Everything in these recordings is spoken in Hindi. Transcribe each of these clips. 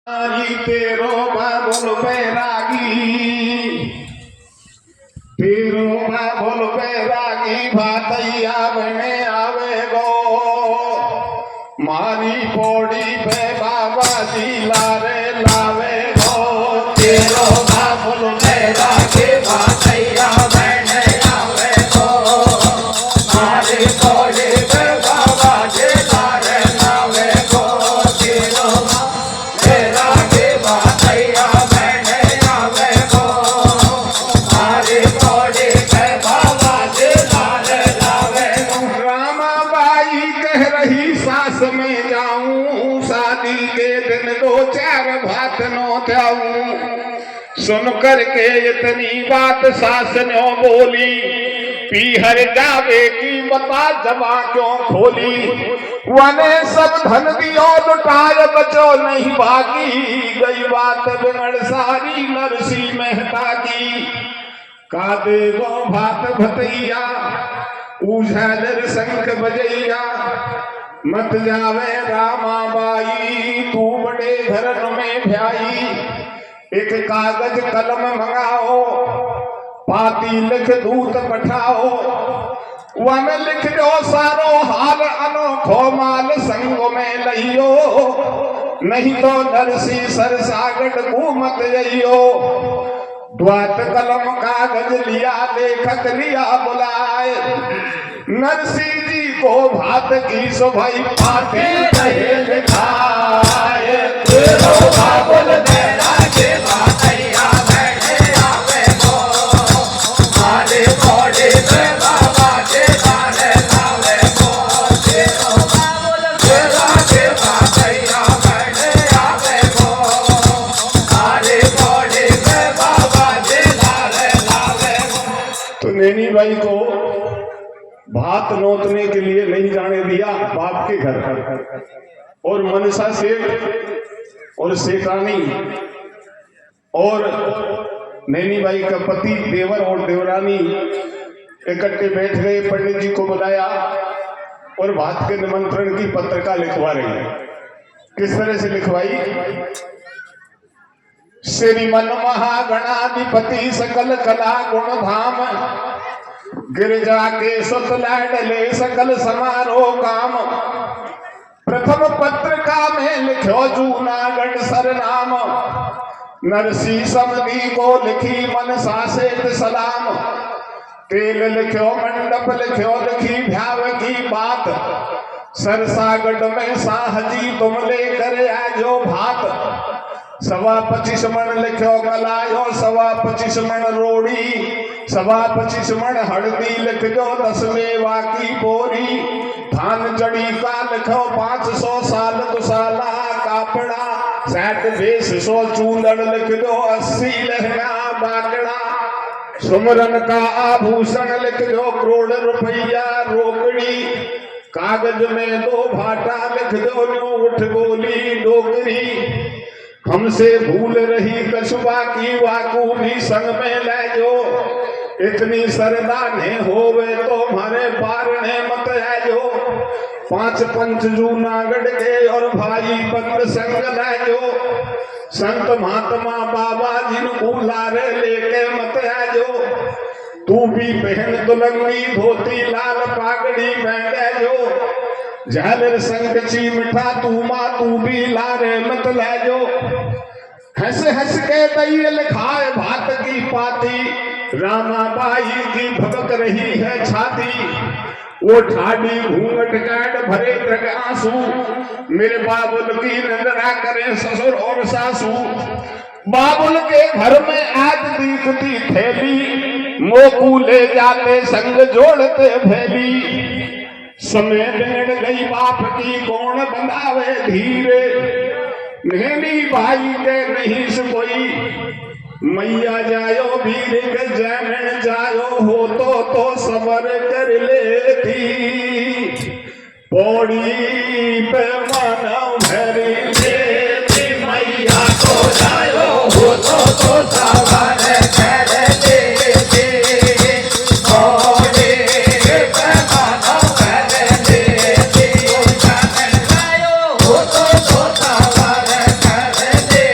तेरो बाबुल बैरागी, तेरो बाबुल बैरागी भातैया बने आवे गो, मारी पौड़ी पे बाबा जी लारे लावे गो। तेरो बाबुल बैरागी भातैया बने आवे गो, मारी पौड़ी पे बाबा जी लारे लावे गो। तेरो में जाऊं शादी के दिन दो चार भात नो त्याऊं। सुन करके इतनी बात सास ने बोली, पीहर जावे की बता जमा क्यों खोली। वने सब धन दियो लुटाए बचो नहीं बाकी, गई बात बिगड़ सारी नरसी मेहता की। का देगो भात भतैया उझल शंख बजैया, मत जावे रामा बाई तू बड़े घर में भ्याई। एक कागज कलम मंगाओ, पाती लिख दूत पठाओ, वन लिख दो सारो हाल अनोखो माल संग में लियो, नहीं तो नरसी सरसागढ़ को मत जइयो। द्वात कलम कागज लिया लेखक लिया बुलाए, नरसी जी को भात की सो भाई पाती लिखाए। तेरो बाबुल बैरागी भातैया बने आवे गो, मारे पौड़ी पे बाबा जी लारे लावे गो। तेरो बाबुल बैरागी भातैया बने आवे गो, मारे पौड़ी पे बाबा जी लारे लावे गो। तो नैनी बाई को भात नोतने के लिए नहीं जाने दिया बाप के घर, और मनसा सेठ और सेठानी और नैनी बाई का पति देवर और देवरानी इकट्ठे बैठ गए। पंडित जी को बुलाया और भात के निमंत्रण की पत्रिका लिखवा रही है। किस तरह से लिखवाई? श्रीमन महागणाधिपति सकल कला गुण धाम, गिरजा के सुत लाडले सकल समारोह काम। प्रथम पत्रिका में लिखो जूनागढ़ सरनाम, नरसी समधी को लिखी मनसा सेठ सलाम। तेल लिखो मंडप लिखो लिखी भ्याव की बात, सरसागढ़ में साहजी तुम लेकर आजो भात। 25 मन लिखो गलायो 25 मन रोड़ी, 25 मन हल्दी लिख दो 10 मेवा की बोरी। धान जड़ी का लिखो 500 साल दुसाला कापड़ा, 60 भेष 100 चूलड़ लिख दो 80 लहंगा बागड़ा। सुमरन का आभूषण लिख दो करोड़ रुपया रोकड़ी, कागज में 2 भाटा लिख दो न्यू उठ गोली डोगरी। हमसे भूल रही कछुआ की वाकू भी संग में ले जो, इतनी सरदा ने होवे तो हमारे बारने मत आजो। 5 पंच जूनागढ़ के और भाई बंद संग ले जो, संत महात्मा बाबा जिनको लारे लेके मत आजो। तू भी पहन दुलंगी धोती लाल पागड़ी में ले जो, झालर संग ची मिठा तू माँ तू भी लारे मत ले जो। हंस हंस के दैये लिखाए भात की पाती, रामा बाई की भगत रही है छाती। वो ठाडी घूंघट काट भरे तक आंसू, मेरे बाबुल की निंदरा करें ससुर और सासू। बाबुल के घर में आज दिखती थैली, मोकू ले जाते संग जोड़ते भैली। समय बिगड़ गई बाप की कौन बंधावे धीरे, नैनी भाई के नहीं से कोई। मैया जायो वीर के जैन जायो हो तो सबर कर लेती। पौड़ी पे मानव भरी लेती, मैया को जायो हो तो सबर कर लेती। पौड़ी पे मानव भर लेती, जायो हो तो सबर कर लेती।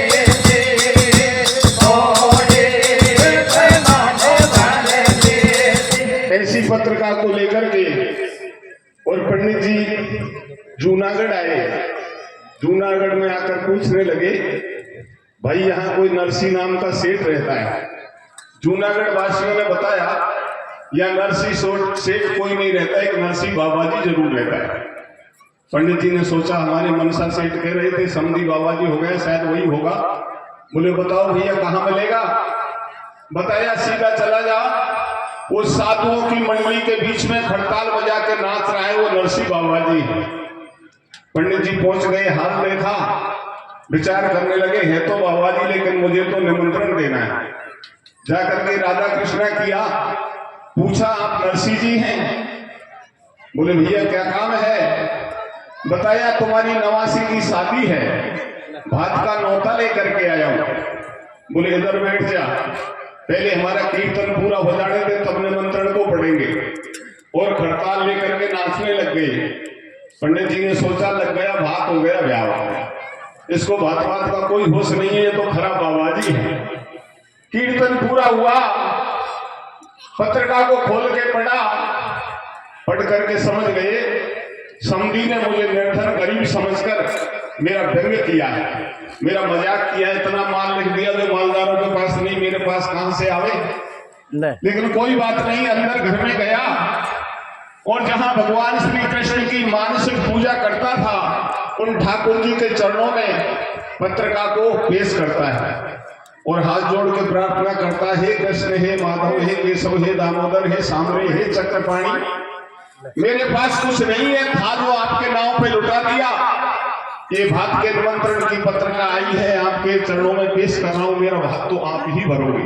जूनागढ़ आए। जूनागढ़ में आकर पूछने लगे, भाई यहाँ कोई नरसी नाम का सेठ रहता है? जूनागढ़ वासियों ने बताया, या नरसी सेठ कोई नहीं रहता, एक नरसी बाबा जी जरूर रहता है। पंडित जी ने सोचा, हमारे मनसा सेठ कह रहे थे समधी बाबा जी हो गए, शायद वही होगा। बोले बताओ भैया कहाँ मिलेगा? बताया सीधा चला जा, वो साधुओं की मंडली के बीच में खड़ताल बजा के नाच रहा है, वो नरसी बाबा जी। पंडित जी पहुंच गए, हाथ देखा, विचार करने लगे, है तो बाबा जी लेकिन मुझे तो निमंत्रण देना है। जाकर के राधा कृष्णा किया, पूछा आप नरसी जी हैं? बोले भैया क्या काम है? बताया तुम्हारी नवासी की शादी है, भात का नौता लेकर के आया हूं। बोले इधर बैठ जा, पहले हमारा कीर्तन पूरा हो जाने दे, तब निमंत्रण को पढ़ेंगे। और खड़ताल लेकर के नाचने लग गए। पंडित जी ने सोचा, लग गया भात, हो गया ब्याह। इसको भात भात का कोई होश नहीं है, ये तो खराब बाबा जी है। कीर्तन पूरा हुआ, पत्रिका को खोल के पढ़ा, पढ़ करके समझ गए समधी ने मुझे निर्धन गरीब समझकर मेरा व्यंग किया है, मेरा मजाक किया है, इतना माल लिख दिया जो मालदारों के पास नहीं, मेरे पास कहां से आवे। लेकिन कोई बात नहीं, अंदर घर में गया और जहां भगवान श्री कृष्ण की मानसिक पूजा करता था, उन ठाकुर जी के चरणों में पत्रिका को पेश करता है और हाथ जोड़ के प्रार्थना करता है, हे कृष्ण, हे माधव, हे केशव, हे दामोदर, हे सांवरे, हे चक्रपाणी, मेरे पास कुछ नहीं है, था जो आपके नाव पे लुटा दिया। ये भात के निमंत्रण की पत्रिका आई है, आपके चरणों में पेश कर रहा हूं, मेरा भात तो आप ही भरोगे।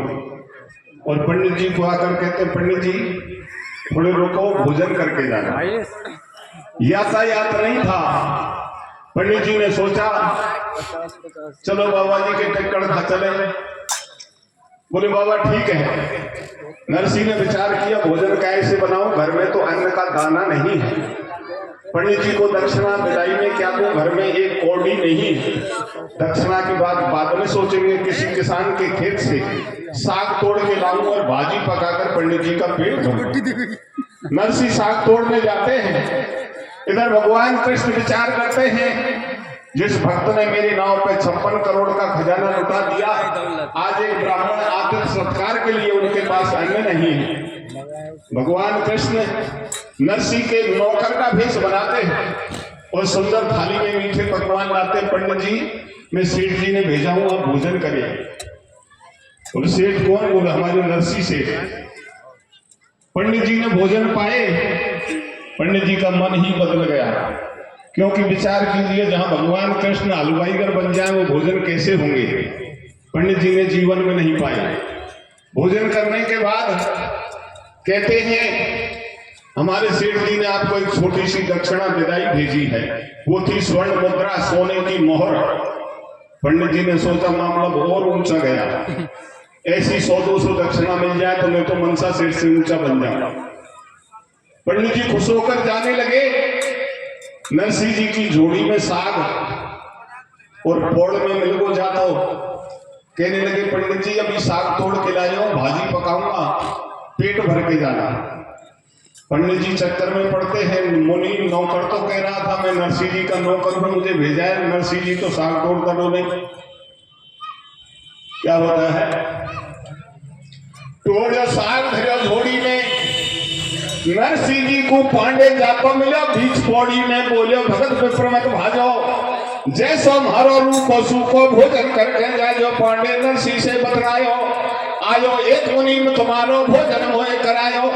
और पंडित जी को आकर कहते, पंडित जी थोड़े रुको, भोजन करके जाना। यातायात नहीं था। पंडित जी ने सोचा चलो बाबा जी के टेक्कड़ खा चले। बोले बाबा ठीक है। नरसी ने विचार किया, भोजन कैसे बनाऊं, घर में तो अन्न का दाना नहीं है। पंडित जी को दक्षिणा विदाई में क्या दूं, घर में एक कौड़ी नहीं। दक्षिणा की बात बाद में सोचेंगे, किसी किसान के खेत से साग तोड़ के लाऊं और भाजी पकाकर पंडित जी का पेट भरूं। नरसी साग तोड़ने जाते हैं, इधर भगवान कृष्ण विचार करते हैं, जिस भक्त ने मेरी नाव पे 56 करोड़ का खजाना लुटा दिया, आज एक ब्राह्मण आतिथ्य सत्कार के लिए उनके पास अन्न नहीं है। भगवान कृष्ण नरसी के नौकर का भेष बनाते हैं और सुंदर थाली में मीठे पकवान लाते। पंडित जी मैं सेठ जी ने भेजा हूं, आप भोजन करें। और सेठ कौन? बोला हमारे नरसी सेठ। पंडित जी ने भोजन पाए, पंडित जी का मन ही बदल गया, क्योंकि विचार कीजिए जहां भगवान कृष्ण हलवाईगर बन जाए वो भोजन कैसे होंगे। पंडित जी ने जीवन में नहीं पाए। भोजन करने के बाद कहते हैं हमारे सेठ जी ने आपको एक छोटी सी दक्षिणा विदाई भेजी है, वो थी स्वर्ण मुद्रा, सोने की मोहर। पंडित जी ने सोचा मामला और ऊंचा गया, ऐसी 100-200 दक्षिणा मिल जाए तो मैं तो मनसा सेठ से ऊंचा बन जाऊंगा। पंडित जी खुश होकर जाने लगे। नरसी जी की झोड़ी में साग और पोड़ में मिल को जाता हो। कहने लगे पंडित जी अभी साग तोड़ के लाए हो, भाजी पकाऊंगा, पेट भर के जाना। पंडित जी चक्कर में पड़ते हैं, मुनि नौकर तो कह रहा था मैं नरसी जी का नौकर हूं, मुझे भेजा है। नरसी जी तो साग तोड़ता दो नहीं, क्या होता है तो जो साग धरे झोड़ी में, नरसी जी को पांडे जाको मिलो बीच पौड़ी में, बोलो भगत विप्रमत भाजो, जैसो मारो रूप पशु को भोजन करके जाओ। पांडे नरसी से बतरायो, आयो एक मुनि में तुम्हारो भोजन मोए करायो,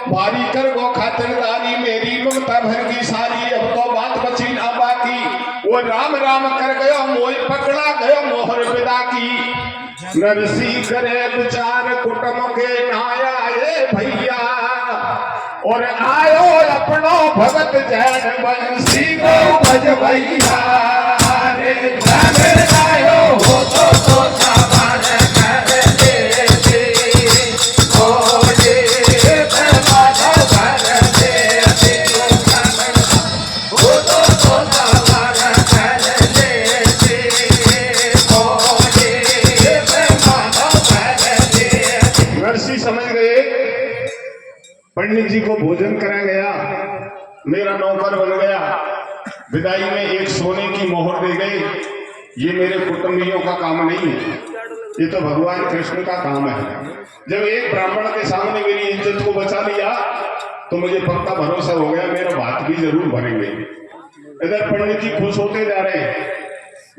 भारी कर गो खातिरदारी मेरी ममता भर की सारी, अब तो बात बची ना बाकी। वो राम राम कर गयो मोए पकड़ा गयो मोहर विदा की। नरसी करे विचार कुटुंब के नाया ये भैया, और आयो अपनो भगत जैन बंसी को भज भैया। रे धन आयो हो तो सामान कर दे, ओ ये माधव भर दे, हो तो सामान कर दे, ओ ये माधव भर दे। नरसी समझ गए, पंडित जी को भोजन करा गया, मेरा नौकर बन गया। विदाई में एक सोने की मोहर दे गए। ये मेरे कुटुंबियों का काम नहीं है, ये तो भगवान कृष्ण का काम है। जब एक ब्राह्मण के सामने मेरी इज्जत को बचा लिया तो मुझे पक्का भरोसा हो गया मेरा भात भी जरूर भरेंगे। इधर पंडित जी खुश होते जा रहे हैं।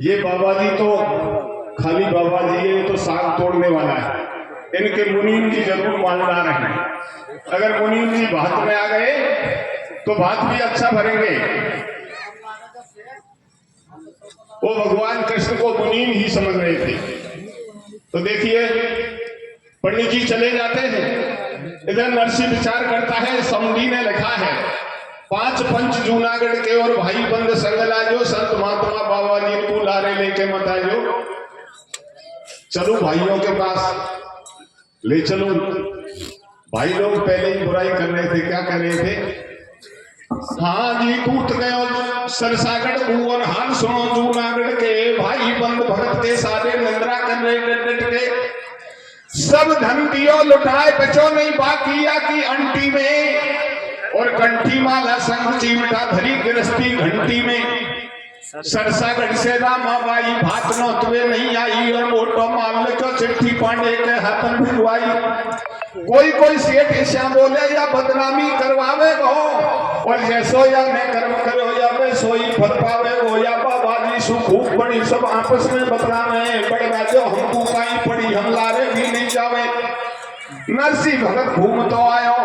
ये बाबा जी तो खाली बाबा जी, ये तो साग तोड़ने वाला है, इनके मुनीम जी जरूर मालदार हैं। अगर मुनीम जी भात में आ गए तो भात भी अच्छा भरेंगे। वो भगवान कृष्ण को मुनीम ही समझ रहे थे। तो देखिए पंडित जी चले जाते हैं। इधर नरसी विचार करता है। समधी ने लिखा है 5 पंच जूनागढ़ के और भाई बंद संग लाजो, संत महात्मा बाबा जी को लारे लेके मत आजो। चलो भाइयों के पास ले चलो। भाई लोग पहले ही बुराई कर रहे थे। क्या कर रहे थे? हाँ जी, टूट गए सरसागढ़ भुवन हाल सुनो जूनागढ़ के, भाई बंद भगत के सारे निंद्रा कर रहे डट के। सब धन दियो लुटाए, बचो नहीं बाकी की अंटी में, और कंठी माला संग चिमटा धरी गिरस्ती घंटी में। सरसागढ़ से रामाबाई भात नौतवे नहीं आई, और मोटो मामले को चिट्ठी पांडे के हाथन भिजवाई। कोई सेठ ऐसा बोले या बदनामी करवावे गो, और जैसो या मैं कर्म करो या मैं सोई फल पावे गो, या बाबा जी सुख पड़ी सब आपस में बतलावे। बड़गा जो हमको काई पड़ी हम लारे भी नहीं जावे। नरसी भगत घूम तो आयो,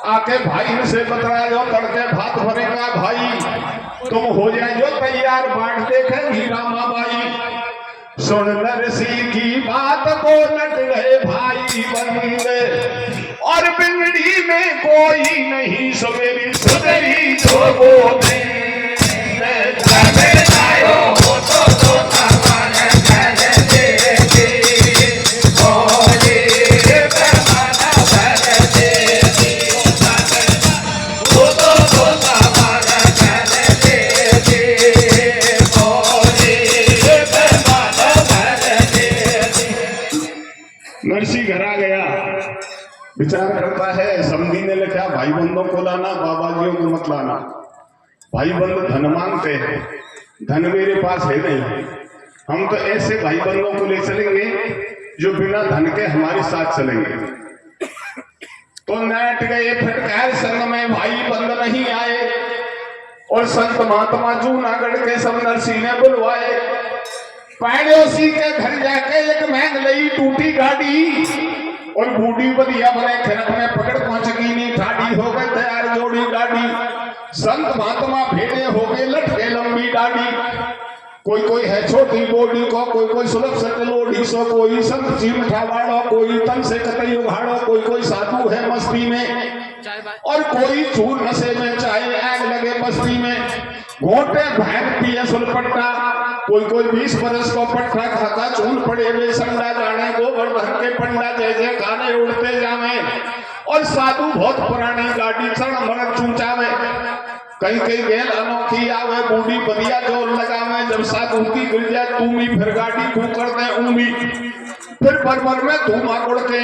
आके भाई से बतलायो तड़के भात भरेगा भाई, तुम हो जाए जो तैयार बांट देखेंगी रामाबाई। सुन नरसी की बात को लट गए भाई बंदे, और बिगड़ी में कोई नहीं सवेरी सुधरी जो बोले। नरसी घर आ गया, विचार करता है। समधी ने लिखा भाई बंदों को लाना, बाबाजियों को मत लाना। भाई बंद धन मांगते हैं, धन मेरे पास है नहीं। हम तो ऐसे भाई बंदों को ले चलेंगे जो बिना धन के हमारे साथ चलेंगे। तो नेट गए फटकार संग में भाई बंद नहीं आए, और संत महात्मा जूनागढ़ के सब नरसी ने बुलवाए। पड़ोसी के घर जाके एक महंग लई टूटी गाड़ी, और बूढ़ी बढ़िया बने खरक में पकड़ पहुंच गई नी ठाड़ी। हो गए तैयार जोड़ी गाड़ी, संत महात्मा भेड़े हो गए लटके लंबी दाढ़ी। कोई है छोटी बोडी को, कोई सुलभ सट लोडी सो, कोई संत जी मिठावाड़ो, कोई तन से कतई उघाड़ो, कोई साधु है मस्ती में, और कोई चूर नशे में चाहे आग लगे बस्ती में। घोटे भैंस पिए सुलपट्टा, कोई 20 बरस को पट्टा खाता चून पड़े वे संडा जाने। गोवर्धन के पंडा जैसे खाने उड़ते जावे, और साधु बहुत पुरानी गाड़ी चढ़ मरद चूचावे। कहीं गेल अनोखी आवे, बूढ़ी बढ़िया जोर लगावे। जब साधु की गिर जाए तूमी, फिर गाड़ी ठूकर दे ऊमी। फिर परवर में धुआं उड़ते,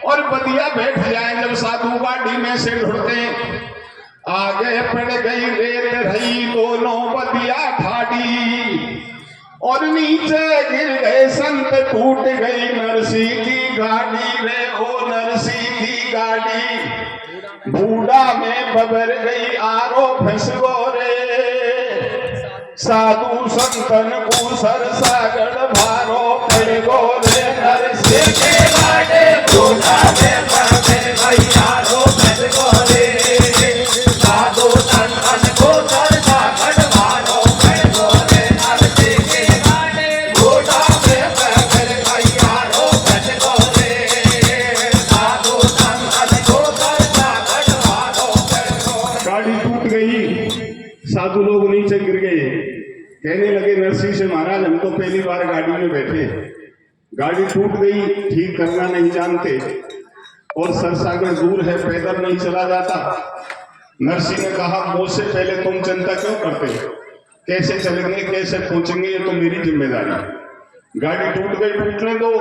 और बढ़िया बैठ जाए जब साधु गाड़ी में से ढुड़ते। आगे पड़ गई रेत रही दोनों बढ़िया ठाड़ी, और नीचे गिर गए संत टूट गई नरसी की गाड़ी रे। ओ नरसी की गाड़ी बूढ़ा में बबर गई, आरो फंस गो रे। साधु संतन को सरसागढ़ भारो पड़ गो रे। नरसी के गाड़ी बूढ़ा में बबर गई, आरो फंस गो रे। साधु संतन को सरसागढ़ भारो पड़ गो रे। नरसी के गाड़ी बूढ़ा में बबर गई, आरो फंस गो रे। साधु संतन को सरसागढ़ भारो पड़ गो रे। गाड़ी टूट गई, साधु लोग नीचे गिर गए। कहने लगे नरसी से महाराज हम तो पहली बार गाड़ी में बैठे, गाड़ी टूट गई, ठीक करना नहीं जानते, और सरसागढ़ दूर है, पैदल नहीं चला जाता। नरसी ने कहा मुझसे पहले तुम चिंता क्यों करते हो, कैसे चलेंगे कैसे पहुंचेंगे ये तो मेरी जिम्मेदारी। गाड़ी टूट गई, टूटने दो,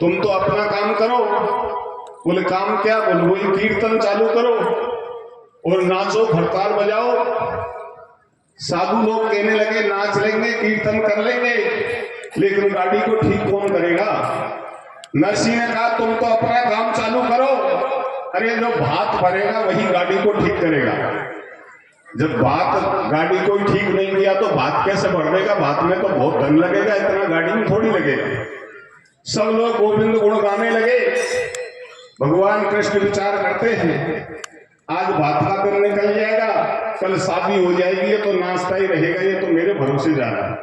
तुम तो अपना काम करो। बोले काम क्या? बोले वही कीर्तन चालू करो और नाचो, हड़ताल बजाओ। साधु लोग कहने लगे नाच लेंगे कीर्तन कर लेंगे, लेकिन गाड़ी को ठीक कौन करेगा? नरसिंह ने कहा तुम तो अपना काम चालू करो, अरे जो भात भरेगा वही गाड़ी को ठीक करेगा। जब भात गाड़ी को ठीक नहीं किया तो भात कैसे भर देगा? भात में तो बहुत धन लगेगा, इतना गाड़ी में थोड़ी लगेगा। सब लोग गोविंद गुण गाने लगे। भगवान कृष्ण विचार करते हैं आज भात का दिन निकल जाएगा, कल शादी हो जाएगी, ये तो नाश्ता ही रहेगा, ये तो मेरे भरोसे जा रहा है,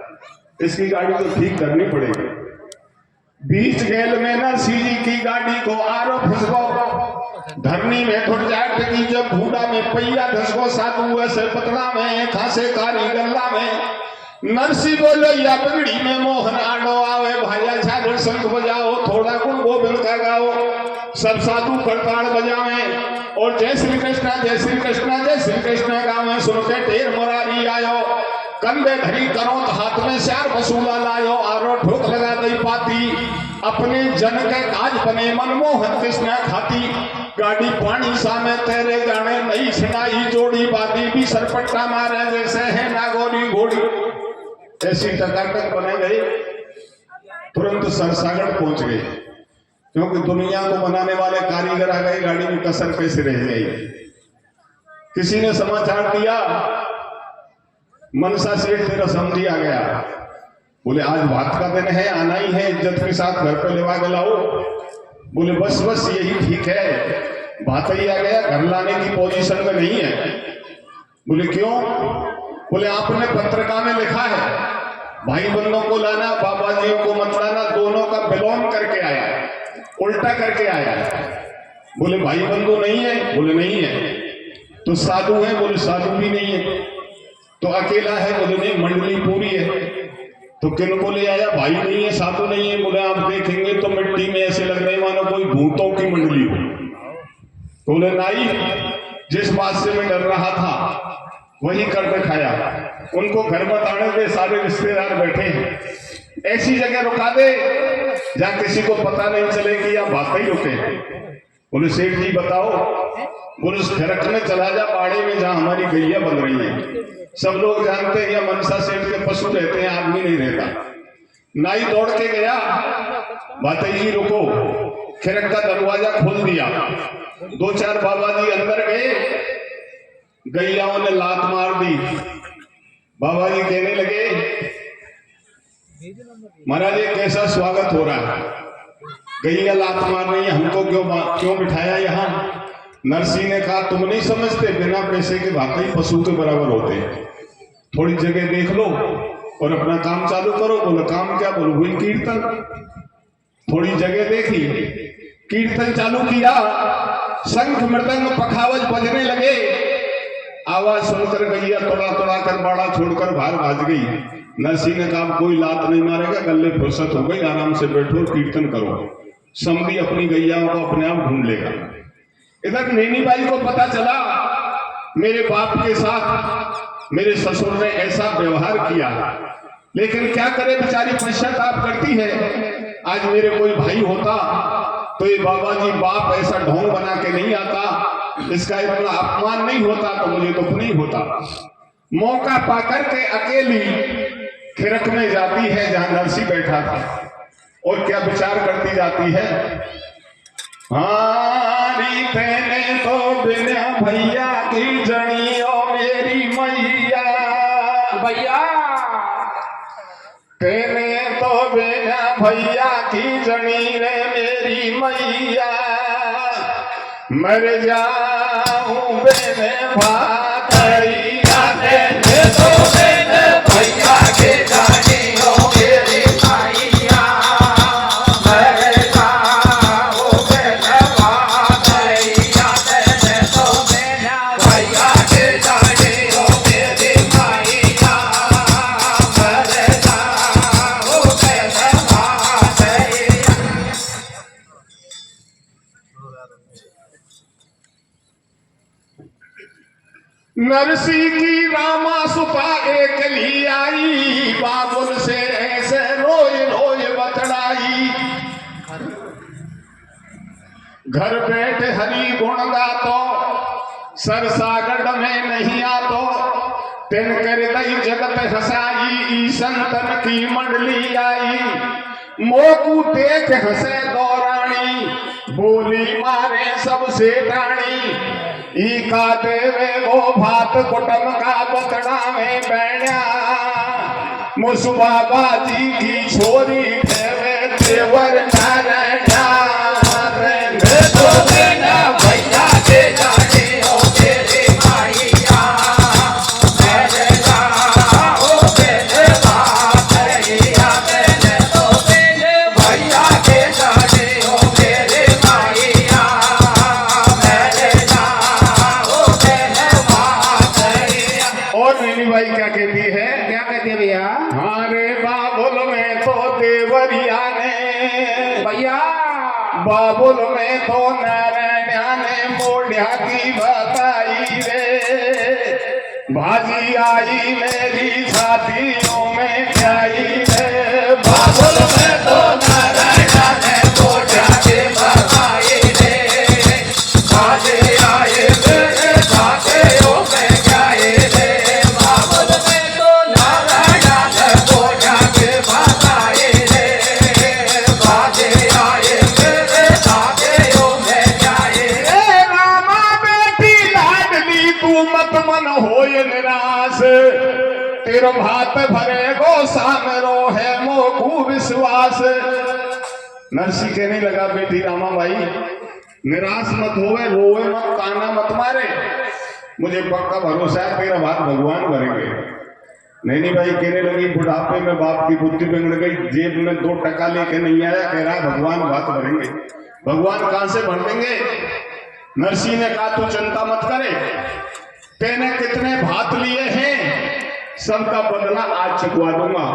इसकी गाड़ी तो ठीक करनी पड़ेगी। बीच गेल में नरसिंह जी की गाड़ी को आरो फंसगो, धरनी में थोड़ जाट की जब भूडा में पहिया धसगो, साधु ऐसे पतला में खासे कारी गल्ला में। नरसिंह बोलो या पगड़ी में मोहन आडो आवे, भाया झालर शंख बजाओ, थोड़ा गुण गोविंद का गाओ। सब साधु करताल बजावे और जय श्री कृष्णा जय श्री कृष्णा जय श्री कृष्णा गावे। सुन के ढेर मुरारी आयो, कंधे धरी करो तो हाथ में श्यार वसूला लायो, आरो ठोक लगा दई पाती, अपने जन के काज बने मनमोहन कृष्णा खाती। गाड़ी पानी सामे तेरे गाने नई सुनाई जोड़ी, बादी भी सरपट्टा मारे जैसे है नागोरी घोड़ी। ऐसी टकाटक बने गई, तुरंत सरसागढ़ पहुंच गए, क्योंकि दुनिया को बनाने वाले कारीगर आ गए, गाड़ी में कसर कैसे रह गई। किसी ने समाचार दिया मनसा सेठ तेरा समझी आ गया, बोले आज भात का दिन है, आना ही है, इज्जत के साथ घर पे लेवा के लाओ। बोले बस बस यही ठीक है, भात ही आ गया, घर लाने की पोजीशन में नहीं है। बोले क्यों? बोले आपने पत्रिका में लिखा है भाई बंदों को लाना बाबा जियों को मत लाना, दोनों का विलोम करके आया, उल्टा करके आया। बोले भाई बंधु नहीं है? बोले नहीं है। तो साधु है? बोले साधु भी नहीं है। तो अकेला है? बोले नहीं, मंडली पूरी है। तो किन को ले आया? भाई नहीं है, साधु नहीं है। बोले आप देखेंगे तो मिट्टी में ऐसे लग रहे मानो कोई भूतों की मंडली हो। बोले नहीं, जिस बात से मैं डर रहा था वही कर दिखाया। उनको घर मत आने दे, सारे रिश्तेदार बैठे हैं, ऐसी जगह रुका दे जहां किसी को पता नहीं चले कि यह बात ही रुके। बोले सेठ जी बताओ। बोले उस फरक में चला जा, बाड़े में जहां हमारी गैया बन रही है। सब लोग जानते हैं यह मनसा सेठ के पशु रहते हैं, आदमी नहीं रहता। नाई दौड़ के गया, बातें ही रुको, खिरक का दरवाजा खोल दिया। दो चार बाबा जी अंदर गए, गैयाओं ने लात मार दी। बाबा जी कहने लगे महाराज ये कैसा स्वागत हो रहा है, गैया लात मार रही है, हमको क्यों बिठाया यहाँ? नरसिंह ने कहा तुम नहीं समझते, बिना पैसे के वाकई पशु के बराबर होते हैं। थोड़ी जगह देख लो और अपना काम चालू करो। बोलो काम क्या? बोलो हुई कीर्तन। थोड़ी जगह देखी, कीर्तन चालू किया, शंख मृदंग पखावज बजने लगे। आवाज सुनकर गैया तोड़ा तोड़ा कर बाड़ा छोड़कर बाहर भाग गई। नरसिंह ने कहा कोई लात नहीं मारेगा, गले फुर्सत हो गई, आराम से बैठो कीर्तन करो, समधी अपनी गैयाओं को अपने आप ढूंढ लेगा। इधर नैनी बाई को पता चला मेरे बाप के साथ मेरे ससुर ने ऐसा व्यवहार किया, लेकिन क्या करे बेचारी पश्चाताप करती है। आज मेरे कोई भाई होता तो ये बाबा जी बाप ऐसा ढोंग बना के नहीं आता, इसका इतना अपमान नहीं होता तो मुझे दुख नहीं होता। मौका पाकर के अकेली खिरक में जाती है जहां नरसिंह बैठा था, और क्या विचार करती जाती है। हारी कहने तो बिना भैया की जनी ओ मेरी मैया, भैया कहने तो बिना भैया की जनी रे मेरी मैया, मर जाऊं बेने भातैया कहने तो बिना भैया की जनी ओ मेरी मैया, मर जाऊं बेने भातैया कहने तो बिना भैया की जनी ओ मेरी मैया, मर जाऊं बेने भातैया। नरसिंह की रामा सुपा एक ली आई, बाबुल से ऐसे रोज रोज बतड़ाई। घर बैठे हरि गुण गातो, सरसागढ़ में नहीं आतो, तिन कर दई जगत हसाई, ई संतन की मंडली आई। मोकू देख हंसे दौरानी, बोली मारे सबसे टाणी। ई का देवे गो भात कुटम का बतड़ा में बैण्या, मुसुबा बाजी की छोरी ठेवे देवर नारायणा। तो देना भैया के जाने हो तेरे माइया, मेरे हो तेरे बात भैया, मैंने तो तेरे भैया के जाने हो तेरे माइया, मेरे हो तेरे बात भैया। और नीली बाई क्या कहती है? क्या कहते हैं भैया? हमारे बाबुल में तो देवरिया ने, भैया बाबुल में तो नारायणा ने मोढ़िया की बताई रे। भाजी आई मेरी छातियों में आई रे, बाबुल में तो नारायणा ने मोढ़िया की बताई रे। भाजी आई मेरे छातियों में आई रे, बाबुल में तो नारायणा ने मोढ़िया की बताई रे। भाजी आई मेरे छातियों में आई रे। रामा बेटी लाडली तू मत मन होय निराश, तेरो भात भरे गो सामरो है मोकू विश्वास। नरसी कहने लगा बेटी रामा भाई निराश मत होवे, रोवे मत, काना मत मारे, मुझे पक्का भरोसा है तेरा भात भगवान भरेंगे। नैनी भाई कहने लगी बुढ़ापे में बाप की बुद्धि बिगड़ गई, जेब में 2 टका लेके नहीं आया, कह रहा भगवान भात भरेंगे। भगवान कहां से भर देंगे? नरसी ने कहा तू चिंता मत करे, तेने कितने भात लिए हैं सबका बदला आज चुकवा दूंगा।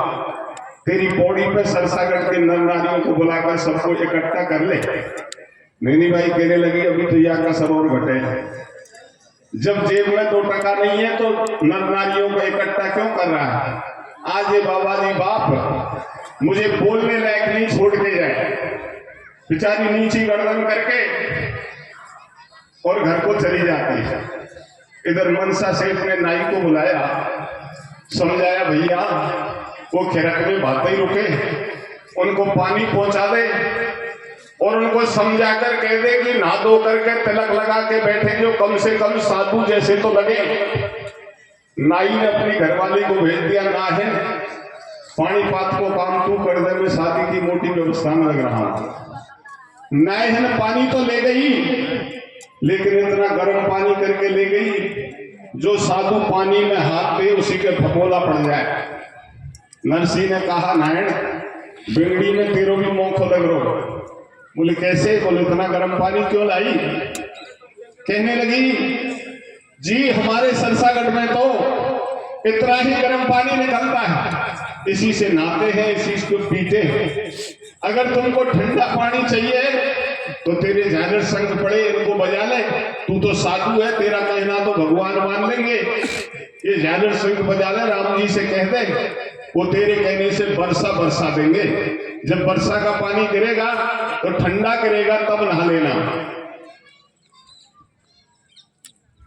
तेरी पौड़ी पे सरसागढ़ के नर नारियों को बुलाकर सबको इकट्ठा कर ले। नैनी भाई कहने लगी अभी तो यहाँ का सब और घटे, जब जेब में 2 टका नहीं है तो नर नारियों को इकट्ठा क्यों कर रहा है? आज ये बाबा जी बाप मुझे बोलने लायक नहीं छोड़ के जाए, बेचारी नीची गर्दन करके और घर को चली जाती है। इधर मनसा सेठ ने नाई को बुलाया, समझाया भैया वो खेरक में भाते ही रुके, उनको पानी पहुंचा दे और उनको समझा कर कह दे कि नहा धो करके तिलक लगा के बैठे जो कम से कम साधु जैसे तो लगे। नाई ने अपनी घरवाली को भेज दिया, नाहन पानी पात को काम तू कर दे, मैं शादी की मोटी व्यवस्था में लग रहा हूं। नाहन पानी तो ले गई, लेकिन इतना गर्म पानी करके ले गई जो साधु पानी में हाथ दे उसी के फपोला पड़ जाए। नरसी ने कहा नारायण बिगड़ी में तेरो भी मोख लग रो। बोले कैसे? बोले इतना गर्म पानी क्यों लाई? कहने लगी जी हमारे सरसागढ़ में तो इतना ही गर्म पानी निकलता है, इसी से नहाते हैं, इसी को पीते हैं। अगर तुमको ठंडा पानी चाहिए तो तेरे झालर संग पड़े, इनको बजा ले, तू तो साधु है, तेरा कहना तो भगवान मान लेंगे। ये झालर संग बजा ले, राम जी से कह दे, वो तेरे कहने से वर्षा बरसा देंगे। जब वर्षा का पानी गिरेगा तो ठंडा गिरेगा, तब नहा लेना।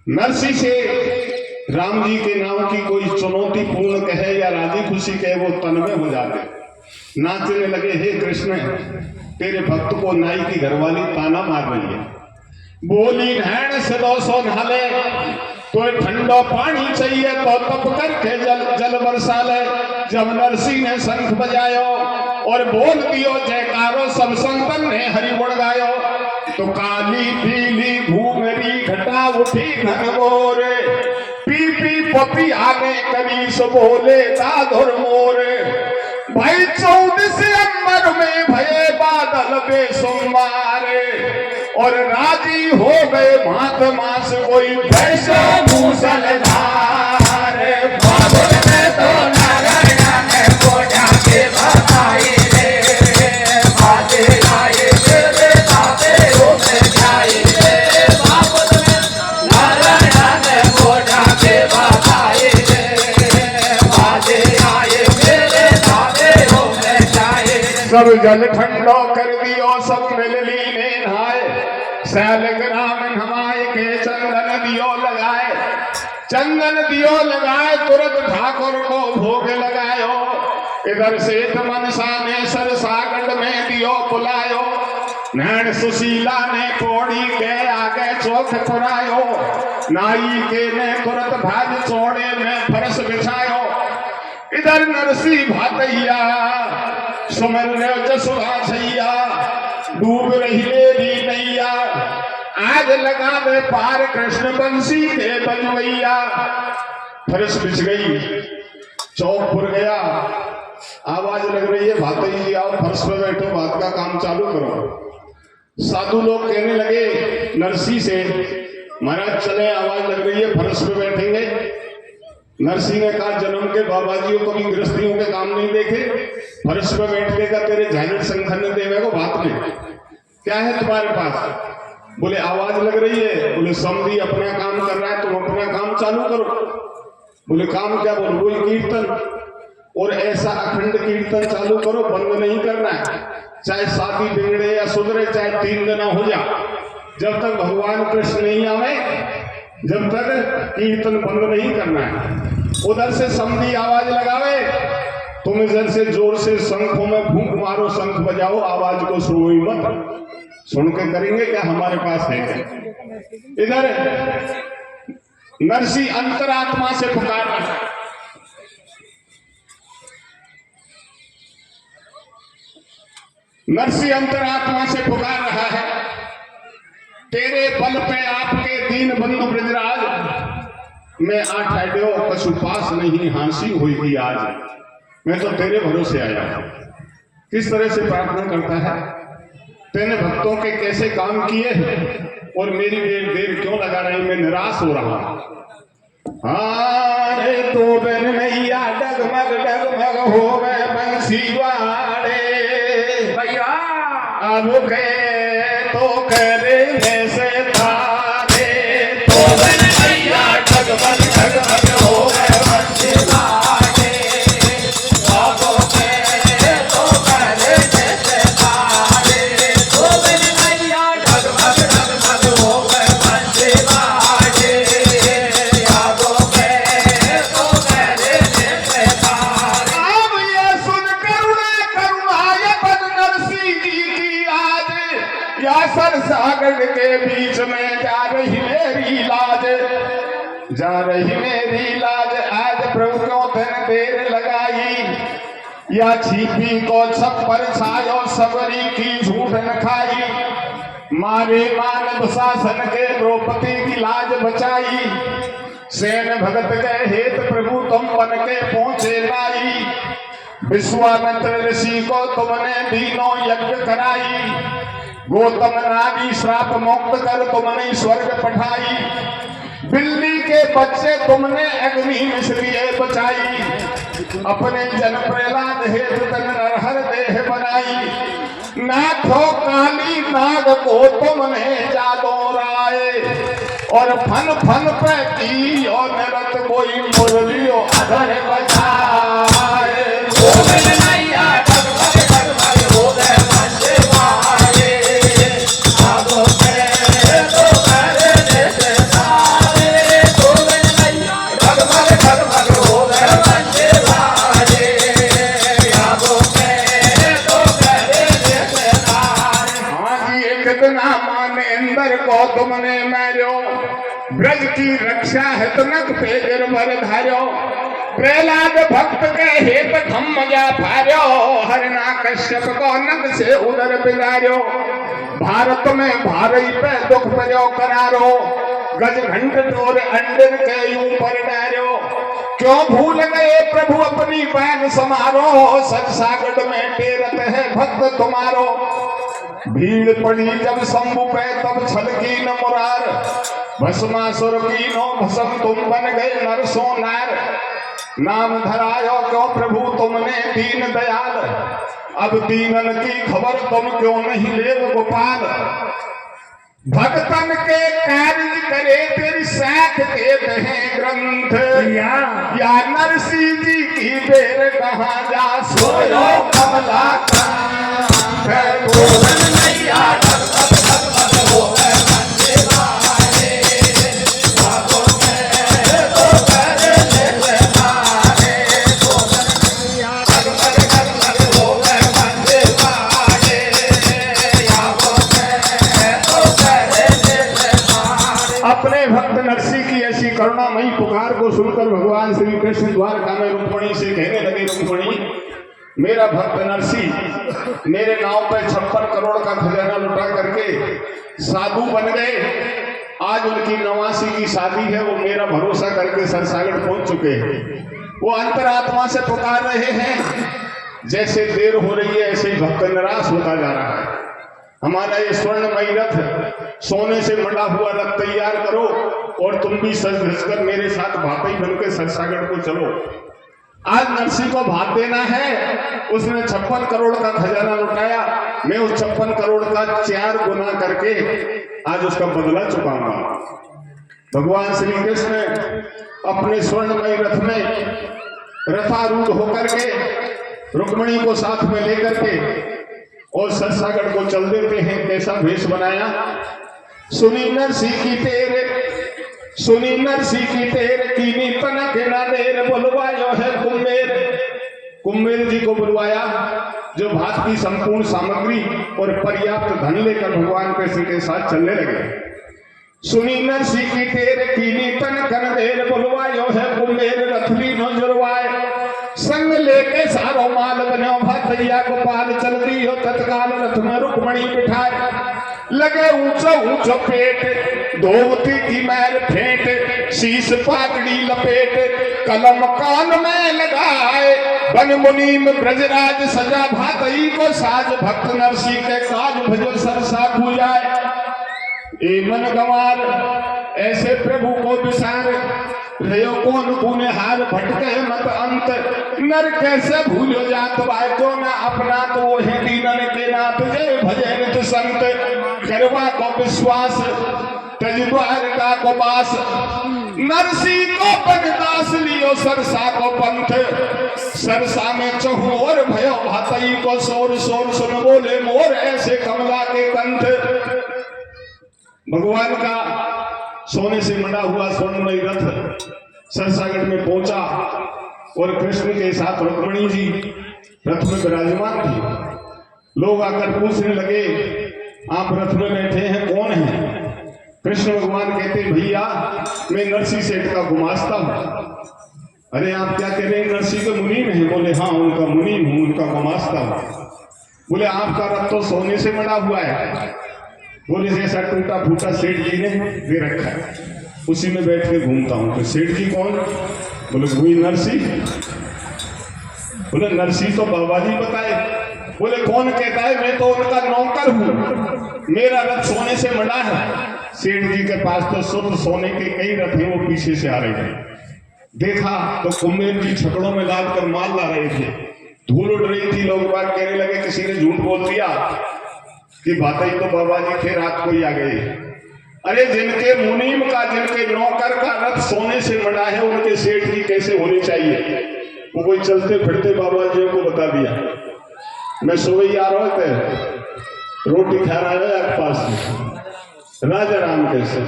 नरसी से राम जी के नाम की कोई चुनौती पूर्ण कहे या राजी खुशी कहे, वो तन में हो जाते। नाचने लगे, हे कृष्ण तेरे भक्त को नाई की घरवाली ताना मार रही है। बोली नैन से 200 नहाले तो ठंडा पानी चाहिए तो तप करके जल बरसा ले। जब नरसी ने शंख बजायो और बोल दियो जयकारो, सब संतन ने हरि गुण गायो। तो काली पीली भूमरी घटा उठी घनघोर, पी पी पपी आगे करीस बोले दाधुर मोर। भाई 14 अंबर में भये बादल बेसुमारे, और राजी हो गए भात मास कोई भैंसो मूसलधारे। बादल में तो नारायण ने बोझा के बताई रे, बाजे आए तेरे दाते हो में जाए रे। बादल में नारायण ने बोझा के बताई रे, बाजे आए तेरे दाते हो में जाए। सब जल ठंडो कर दियो, सब मिल लीने नहाए, सैल ग्राम नमाए के चंदन दियो लगाए। चंदन दियो लगाए तुरंत ठाकुर को भोग लगायो। इधर सेठ मनसा ने सरसागढ़ में दियो बुलायो। नैन सुशीला ने पौड़ी के आगे चौक पुरायो। नाई के ने तुरंत भाज चौड़े में फरस बिछायो। इधर नरसी भातैया सुमर जसुआ छैया। डूब रही मेरी नैया आज लगा दे पार कृष्ण बंसी के बजवैया। फरस बिछ गई चौक पुर गया। आवाज लग रही है भातैया जी आओ फर्श पे बैठो बात का काम चालू करो। साधु लोग कहने लगे नरसी से महाराज चले आवाज लग रही है फर्श पे बैठेंगे। नरसी ने कहा जन्म के बाबा जी कभी गृहस्थियों के काम नहीं देखे फर्श पे बैठने का तेरे झैनट संखन देवे को बात में क्या है तुम्हारे पास। बोले आवाज लग रही है। बोले समझी अपना काम कर रहा है तुम अपना काम चालू करो। बोले काम क्या बोलो। बोले कीर्तन और ऐसा अखंड कीर्तन चालू करो बंद नहीं करना है। चाहे शादी बिगड़े या सुधरे चाहे 3 दिन हो जा जब तक भगवान कृष्ण नहीं आवे जब तक कीर्तन बंद नहीं करना है। उधर से समधी आवाज लगावे तुम इधर से जोर से शंखों में फूंक मारो शंख बजाओ आवाज को सुनो ही मत। सुन के करेंगे क्या हमारे पास है। इधर नरसी अंतरात्मा से पुकार रहा है। नरसी अंतरात्मा से पुकार रहा है। तेरे बल पे आपके दीन बंधु ब्रजराज मैं आ ठहरो पशु पास नहीं हांसी होगी आज। मैं तो तेरे भरोसे आया हूं। किस तरह से प्रार्थना करता है। तेने भक्तों के कैसे काम किए और मेरी देर क्यों लगा रही मैं निराश हो रहा हूं। रे तो बन नैया डगमग डगमग हो गए बंसी वाड़े भैया अब के तो करने से तारे तो बन नैया डगमग डगमग हो गए बंसी वाड़े अब के तो करने से तारे तो बन नैया डगमग डगमग हो गए बंसी वाड़े अब के तो करने से तारे। अब ये सुन करुणा करुणाय बन नरसी जी की आज या सरसागढ़ के बीच में जा रही मेरी लाज जा रही मेरी लाज। आज प्रभु क्यों धन देर लगाई या छिपी को छप्पर छायो सबरी की झूठ न खाई। मारे मानव शासन के द्रौपदी की लाज बचाई। सेन भगत के हेत प्रभु तुम बन के पहुंचे लाई। विश्वामित्र ऋषि को तुमने दीनों यज्ञ कराई। गौतम नारी श्राप मुक्त कर तुमने स्वर्ग पठाई। बिल्ली के बच्चे तुमने अग्नि में श्रिय बचाई। अपने जन प्रहलाद हेतु तन हर देह बनाई। नाथो काली नाग को तुमने जादो राय और फन फन पे की और नरत कोई मुरलियो अधर बजाए। कितना माने इंद्र को तुमने मारो ब्रज की रक्षा है तनक पे गिरवर धारो। प्रहलाद भक्त के हेत खम्मजा फार्यो हरना कश्यप को नग से उदर बिगाड़ो। भारत में भारी पे दुख पर्यो करारो गज घंट डोर अंडन के ऊपर डारो। क्यों भूल गए प्रभु अपनी बैन समारो सरसागढ़ में टेरत है भक्त तुम्हारो। भीड़ पड़ी जब शंभु पे तब छलकी न मुरार भस्मासुर की नो भस्म तुम बन गए नरसो नार। नाम धरायो क्यों प्रभु तुमने दीन दयाल अब दीनन की खबर तुम क्यों नहीं ले गोपाल। भक्तन के कार्य करे तेरी साख देते हैं ग्रंथ या नरसी जी की बेर कहाँ जा सोयो कमला तो करुणामयी पुकार को सुनकर भगवान श्री कृष्ण द्वारका में रुक्मणी से कहने लगे, रुक्मणी मेरा भक्त नरसिंह मेरे नाव पर 56 करोड़ का खजाना लुटा करके साधु बन गए। आज उनकी 89 की शादी है, वो मेरा भरोसा करके सरसागढ़ पहुंच चुके हैं। वो अंतरात्मा से पुकार रहे हैं। जैसे देर हो रही है ऐसे ही भक्त निराश होता जा रहा है। हमारा ये स्वर्णमयी रथ, सोने से मंडा हुआ रथ तैयार करो और तुम भी सज धज कर मेरे साथ भातई बन के सरसागढ़ को चलो। आज नरसिंह को भात देना है। उसने 56 करोड़ का खजाना लुटाया, मैं उस 56 करोड़ का 4 गुना करके आज उसका बदला चुकाऊंगा। भगवान श्री कृष्ण अपने स्वर्णमय रथ में रथारूढ़ होकर के रुक्मणी को साथ में लेकर के और सरसागढ़ को चल देते हैं। कैसा भेष बनाया, सुनी नरसिंह की तेरे सुनी नरसिंह की तेरे कीनी तनक ना देर बुलवायो है कुम्मेर। कुम्मेर जी को बुलवाया जो भात की संपूर्ण सामग्री और पर्याप्त धन लेकर भगवान कृष्ण के साथ चलने लगे। सुनी नरसिंह की तेरे कीनी तनक ना देर बुलवायो है कुम्मेर। रथली न जुड़वाए संग लेके सारो माल बनो भतैया गोपाल चल दी हो तत्काल रथ में रुक्मणी बिठाए। लगे ऊंचो ऊंचो पेट धोवती की मैर फेंट शीश पागड़ी लपेट कलम कान में लगाए। बन मुनीम ब्रजराज सजा भातई को साज भक्त नरसिंह के काज भजो सरसा पूजाए। ए मन गंवार ऐसे प्रभु को विसार रहो कौन कुने हार भटके मत अंत। नर कैसे भूलो जात बाजो न अपना तो वो है दीनन के नाथ जय भजय नित संत। करवा को विश्वास तजद्वार का को बास नरसिंह को पगदास लियो सरसा को पंथ। सरसा में चहुर भयो भातई को शोर शोर सुन बोले मोर ऐसे कमला के कंठ। भगवान का सोने से मंडा हुआ स्वर्णमयी रथ सरसागढ़ में पहुंचा और कृष्ण के साथ रुक्मणी जी रथ में विराजमान थी। लोग आकर पूछने लगे आप रथ में बैठे हैं कौन है? कृष्ण भगवान कहते भैया मैं नरसिंह सेठ का गुमास्ता हूं। अरे आप क्या कह रहे हैं नरसिंह के मुनीम हैं? बोले हाँ उनका मुनीम हूं, उनका गुमास्ता हूं। बोले आपका रथ तो सोने से मंडा हुआ है। बोले जैसा टूटा फूटा सेठ जी ने दे रखा है उसी में बैठ के घूमता हूं। तो सेठ जी कौन? बोले वही नरसिंह। बोले नरसिंह तो बाबा जी बताए। बोले कौन कहता है? मैं तो उनका नौकर हूं, मेरा रथ सोने से मंडा है। सेठ जी के पास तो शुद्ध सोने के कई रथ हैं, वो पीछे से आ रहे थे। देखा तो कुम्मेर जी छकड़ों में लाद कर माल ला रहे थे। धूल उड़ रही थी। लोग बात कहने लगे किसी ने झूठ बोल दिया कि भातई तो बाबा जी थे, रात को ही आ गए। अरे जिनके मुनीम का जिनके नौकर का रथ सोने से मंडा है उनके सेठ जी कैसे होने चाहिए? वो कोई चलते फिरते बाबा जी को बता दिया। मैं सुबह आ रहा थे, रोटी खा रहा है आपके पास राजा राम कैसे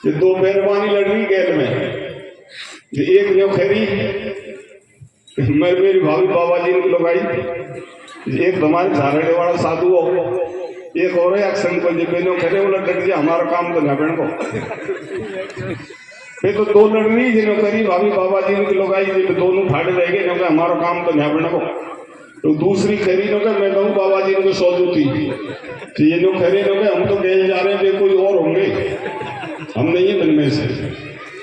ये दो मेहरबानी लड़ रही गैल में। एक जो खैरी मैं मेरी भाभी बाबा जी ने लोग आई। एक हमारे झारड़े वाला साधु हो, एक और है संत को बेनो खरे बोला डट गया हमारा काम तो नबेण को। फिर तो दो लड़नी जिन्हों करी भाभी बाबा जी ने लोग आई तो दोनों फाड़े रह गए क्योंकि हमारा काम तो नबेण को। तो दूसरी खरी नो के मैं कहूँ बाबा जी ने सौ दूती तो ये लोग खरे नो के हम तो कहे जा रहे हैं कोई और होंगे, हम नहीं है मिलने से।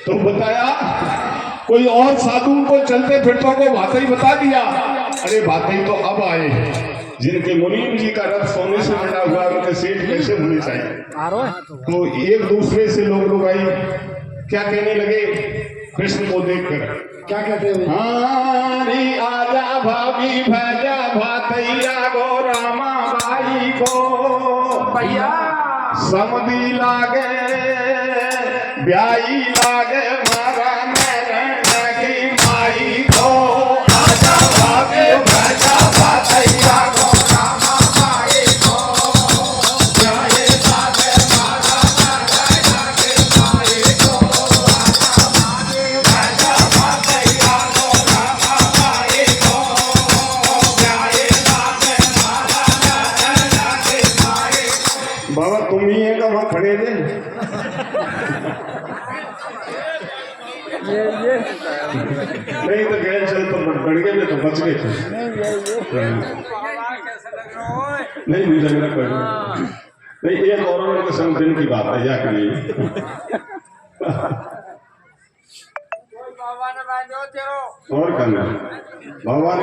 तो बताया कोई और साधु को चलते फिरतों को भातई बता दिया। अरे भातई तो अब आए जिनके मुनीम जी का रथ सोने से बना हुआ उनके सेठ कैसे होने चाहिए। तो एक दूसरे से लोग आई क्या कहने लगे कृष्ण को देखकर क्या कहते हैं? हाँ आजा भाभी भजा भातैया गो रामा बाई को भैया समधी लागे ब्याई लागे मारा की माई को। आजा भाभी भजा भातैया गो रामा बाई को ब्याई लागे मारा की माई को। आजा भातैया गो रामा बाई को ब्याई लागे मारा की माई को। बाबा तुम ही है का वहां खड़े थे। नहीं तो गए चल तो बढ़ गए तो बच गए थे। नहीं मुझे मेरा कोई नहीं, एक औरत के संग दिन की बात है या कहीं और करना बाबा